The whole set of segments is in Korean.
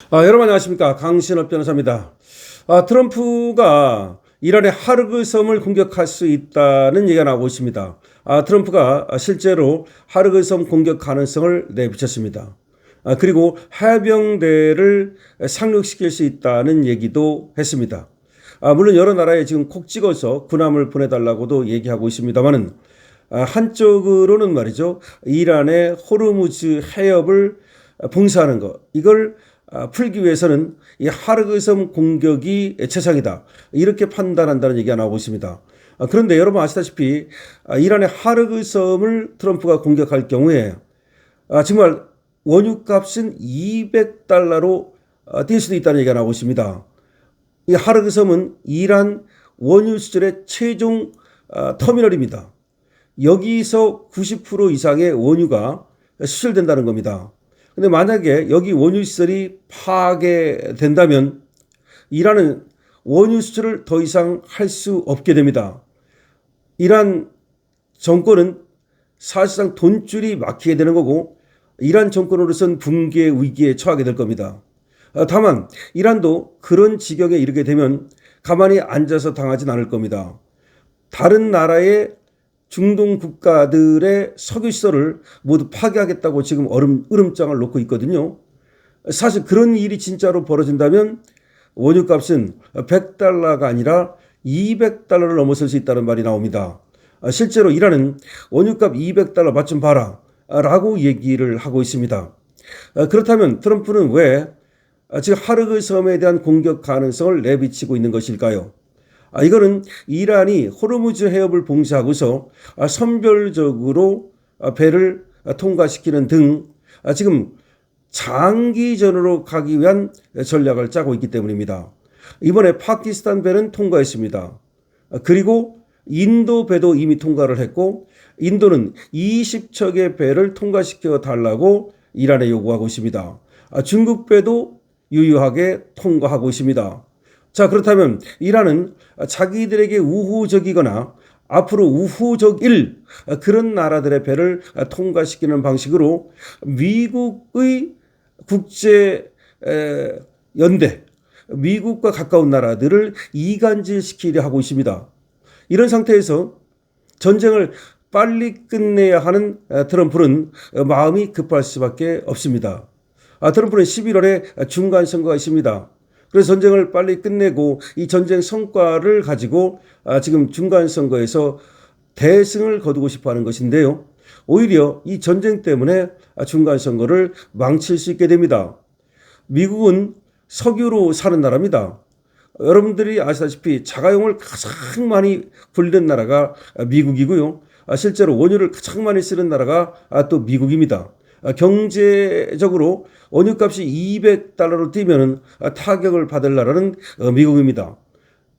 여러분 안녕하십니까. 강신업 변호사입니다. 트럼프가 이란의 하르그 섬을 공격할 수 있다는 얘기가 나오고 있습니다. 트럼프가 실제로 하르그 섬 공격 가능성을 내비쳤습니다. 그리고 해병대를 상륙시킬 수 있다는 얘기도 했습니다. 물론 여러 나라에 지금 콕 찍어서 군함을 보내달라고도 얘기하고 있습니다만은 한쪽으로는 말이죠. 이란의 호르무즈 해협을 봉쇄하는 것, 이걸 풀기 위해서는 이 하르그 섬 공격이 최상이다, 이렇게 판단한다는 얘기가 나오고 있습니다. 그런데 여러분 아시다시피 이란의 하르그 섬을 트럼프가 공격할 경우에 정말 원유값은 $200로 뛸 수도 있다는 얘기가 나오고 있습니다. 이 하르그 섬은 이란 원유 수출의 최종 터미널입니다. 여기서 90% 이상의 원유가 수출된다는 겁니다. 근데 만약에 여기 원유 시설이 파괴된다면 이란은 원유 수출을 더 이상 할 수 없게 됩니다. 이란 정권은 사실상 돈줄이 막히게 되는 거고, 이란 정권으로선 붕괴 위기에 처하게 될 겁니다. 다만 이란도 그런 지경에 이르게 되면 가만히 앉아서 당하진 않을 겁니다. 다른 나라의 중동 국가들의 석유 시설을 모두 파괴하겠다고 지금 으름장을 놓고 있거든요. 사실 그런 일이 진짜로 벌어진다면 원유값은 $100가 아니라 $200를 넘어설 수 있다는 말이 나옵니다. 실제로 이란은 원유값 $200 맛 좀 봐라 라고 얘기를 하고 있습니다. 그렇다면 트럼프는 왜 지금 하르그 섬에 대한 공격 가능성을 내비치고 있는 것일까요? 이거는 이란이 호르무즈 해협을 봉쇄하고서 선별적으로 배를 통과시키는 등 지금 장기전으로 가기 위한 전략을 짜고 있기 때문입니다. 이번에 파키스탄 배는 통과했습니다. 그리고 인도 배도 이미 통과를 했고, 인도는 20척의 배를 통과시켜 달라고 이란에 요구하고 있습니다. 중국 배도 유유하게 통과하고 있습니다. 자, 그렇다면 이란은 자기들에게 우호적이거나 앞으로 우호적일 그런 나라들의 배를 통과시키는 방식으로 미국의 국제 연대, 미국과 가까운 나라들을 이간질시키려 하고 있습니다. 이런 상태에서 전쟁을 빨리 끝내야 하는 트럼프는 마음이 급할 수밖에 없습니다. 트럼프는 11월에 중간선거가 있습니다. 그래서 전쟁을 빨리 끝내고 이 전쟁 성과를 가지고 지금 중간선거에서 대승을 거두고 싶어 하는 것인데요. 오히려 이 전쟁 때문에 중간선거를 망칠 수 있게 됩니다. 미국은 석유로 사는 나라입니다. 여러분들이 아시다시피 자가용을 가장 많이 굴리는 나라가 미국이고요. 실제로 원유를 가장 많이 쓰는 나라가 또 미국입니다. 경제적으로 원유값이 $200로 뛰면 타격을 받을 나라는 미국입니다.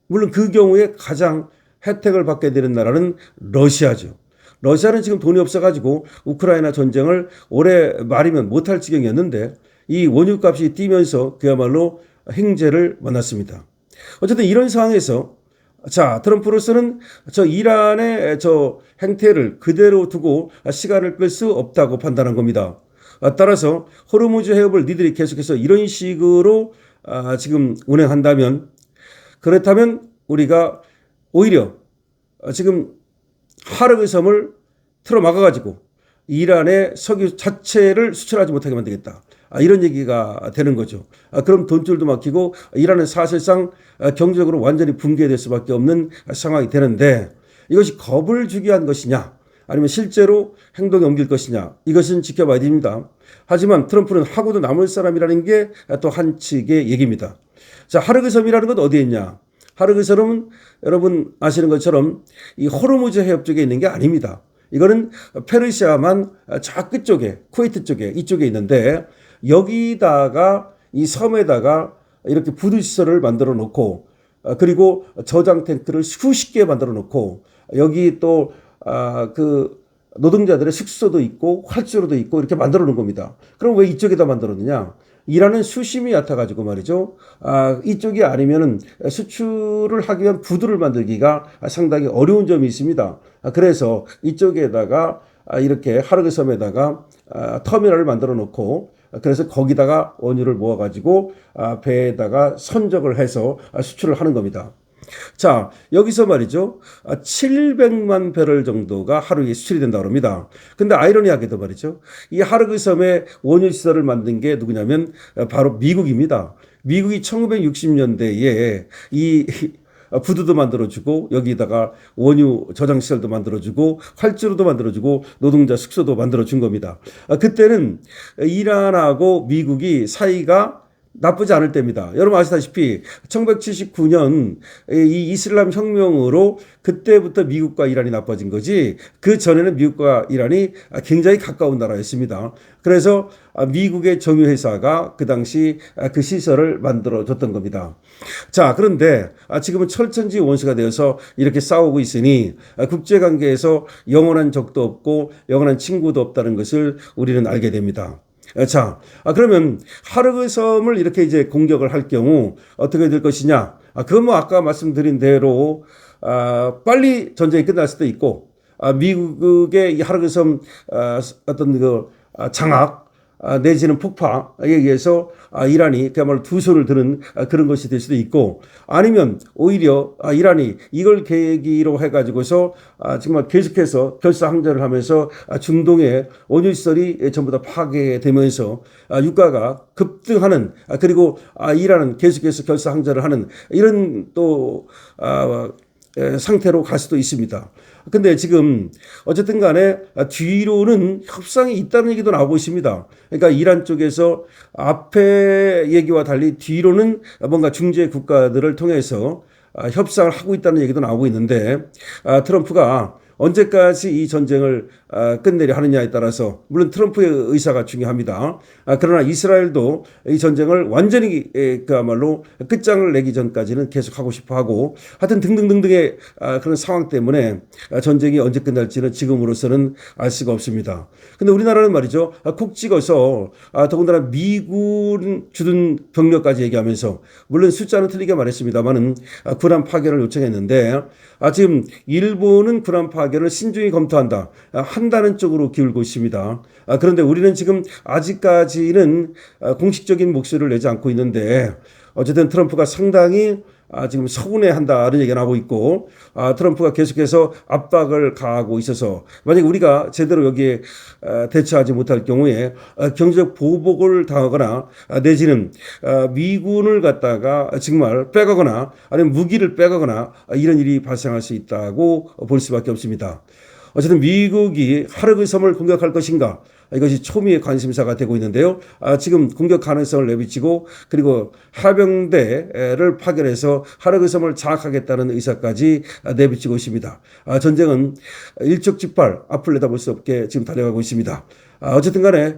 물론 그 경우에 가장 혜택을 받게 되는 나라는 러시아죠. 러시아는 지금 돈이 없어가지고 우크라이나 전쟁을 올해 말이면 못할 지경이었는데 이 원유값이 뛰면서 그야말로 행제를 만났습니다. 어쨌든 이런 상황에서 트럼프로서는 이란의 행태를 그대로 두고 시간을 끌 수 없다고 판단한 겁니다. 따라서 호르무즈 해협을 니들이 계속해서 이런 식으로 지금 운행한다면, 그렇다면 우리가 오히려 지금 하르그 섬을 틀어 막아가지고 이란의 석유 자체를 수출하지 못하게 만들겠다, 이런 얘기가 되는 거죠. 그럼 돈줄도 막히고 이란은 사실상 경제적으로 완전히 붕괴될 수밖에 없는 상황이 되는데, 이것이 겁을 주기 위한 것이냐 아니면 실제로 행동에 옮길 것이냐, 이것은 지켜봐야 됩니다. 하지만 트럼프는 하고도 남을 사람이라는 게 또 한 측의 얘기입니다. 자, 하르그 섬이라는 건 어디에 있냐? 하르그 섬은 여러분 아시는 것처럼 이 호르무즈 해협 쪽에 있는 게 아닙니다. 이거는 페르시아만 저 끝쪽에, 쿠웨이트 쪽에, 이쪽에 있는데, 여기다가 이 섬에다가 이렇게 부두시설을 만들어 놓고, 그리고 저장 탱크를 수십 개 만들어 놓고, 여기 또 그 노동자들의 숙소도 있고 활주로도 있고 이렇게 만들어 놓은 겁니다. 그럼 왜 이쪽에다 만들었느냐? 이란은 수심이 얕아가지고 말이죠. 이쪽이 아니면은 수출을 하기 위한 부두를 만들기가 상당히 어려운 점이 있습니다. 그래서 이쪽에다가 이렇게 하르그 섬에다가 터미널을 만들어 놓고 그래서 거기다가 원유를 모아가지고 배에다가 선적을 해서 수출을 하는 겁니다. 자, 여기서 말이죠. 700만 배럴 정도가 하루에 수출이 된다고 합니다. 근데 아이러니하게도 말이죠. 이 하르그 섬에 원유 시설을 만든 게 누구냐면 바로 미국입니다. 미국이 1960년대에 이 부두도 만들어주고 여기다가 원유 저장 시설도 만들어주고 활주로도 만들어주고 노동자 숙소도 만들어준 겁니다. 그때는 이란하고 미국이 사이가 나쁘지 않을 때입니다. 여러분 아시다시피 1979년 이 이슬람 혁명으로 그때부터 미국과 이란이 나빠진 거지 그 전에는 미국과 이란이 굉장히 가까운 나라였습니다. 그래서 미국의 정유회사가 그 당시 그 시설을 만들어줬던 겁니다. 자, 그런데 지금은 철천지 원수가 되어서 이렇게 싸우고 있으니 국제관계에서 영원한 적도 없고 영원한 친구도 없다는 것을 우리는 알게 됩니다. 자, 그러면 하르그 섬을 이렇게 이제 공격을 할 경우 어떻게 될 것이냐? 그건 뭐 아까 말씀드린 대로 빨리 전쟁이 끝날 수도 있고 미국의 이 하르그 섬 어떤 그 장악 내지는 폭파에 의해서 이란이 그야말로 두 손을 드는 그런 것이 될 수도 있고 아니면 오히려 이란이 이걸 계기로 해가지고서 정말 계속해서 결사항전을 하면서 중동의 원유 시설이 전부 다 파괴되면서 유가가 급등하는 그리고 이란은 계속해서 결사항전을 하는 이런 또 상태로 갈 수도 있습니다. 근데 지금 어쨌든 간에 뒤로는 협상이 있다는 얘기도 나오고 있습니다. 그러니까 이란 쪽에서 앞에 얘기와 달리 뒤로는 뭔가 중재 국가들을 통해서 협상을 하고 있다는 얘기도 나오고 있는데 트럼프가 언제까지 이 전쟁을 끝내려 하느냐에 따라서 물론 트럼프의 의사가 중요합니다. 그러나 이스라엘도 이 전쟁을 완전히 그야말로 끝장을 내기 전까지는 계속하고 싶어하고 하여튼 등등등등의 그런 상황 때문에 전쟁이 언제 끝날지는 지금으로서는 알 수가 없습니다. 근데 우리나라는 말이죠. 콕 찍어서 더군다나 미군 주둔 병력까지 얘기하면서 물론 숫자는 틀리게 말했습니다만은 군함 파견을 요청했는데 지금 일본은 군함 파견을 신중히 검토한다. 한다는 쪽으로 기울고 있습니다. 그런데 우리는 지금 아직까지는 공식적인 목소리를 내지 않고 있는데 어쨌든 트럼프가 상당히 지금 서운해한다는 얘기가 나오고 있고 트럼프가 계속해서 압박을 가하고 있어서 만약에 우리가 제대로 여기에 대처하지 못할 경우에 경제적 보복을 당하거나 내지는 미군을 갖다가 정말 빼가거나 아니면 무기를 빼가거나 이런 일이 발생할 수 있다고 볼 수밖에 없습니다. 어쨌든 미국이 하르그 섬을 공격할 것인가 이것이 초미의 관심사가 되고 있는데요. 지금 공격 가능성을 내비치고 그리고 해병대를 파견해서 하르그 섬을 장악하겠다는 의사까지 내비치고 있습니다. 전쟁은 일촉즉발 앞을 내다볼 수 없게 지금 달려가고 있습니다. 어쨌든 간에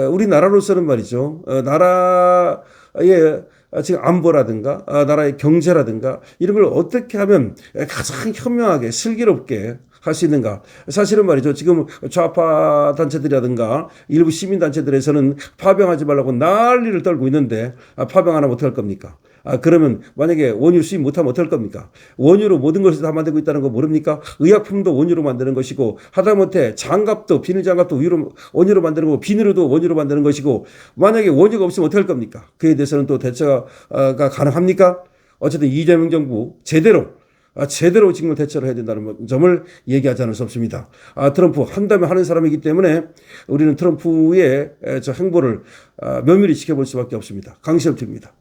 우리나라로서는 말이죠. 나라의 지금 안보라든가 나라의 경제라든가 이런 걸 어떻게 하면 가장 현명하게 슬기롭게 할 수 있는가. 사실은 말이죠. 지금 좌파 단체들이라든가 일부 시민단체들에서는 파병하지 말라고 난리를 떨고 있는데 파병 하나 못할 겁니까? 그러면 만약에 원유 수입 못하면 어떨 겁니까? 원유로 모든 것을 다 만들고 있다는 거 모릅니까? 의약품도 원유로 만드는 것이고 하다못해 장갑도 비닐장갑도 원유로 만드는 거고 비닐도 원유로 만드는 것이고 만약에 원유가 없으면 어떨 겁니까? 그에 대해서는 또 대처가 가능합니까? 어쨌든 이재명 정부 제대로 지금 대처를 해야 된다는 점을 얘기하지 않을 수 없습니다. 트럼프 한다면 하는 사람이기 때문에 우리는 트럼프의 저 행보를 면밀히 지켜볼 수밖에 없습니다. 강시영 TV입니다.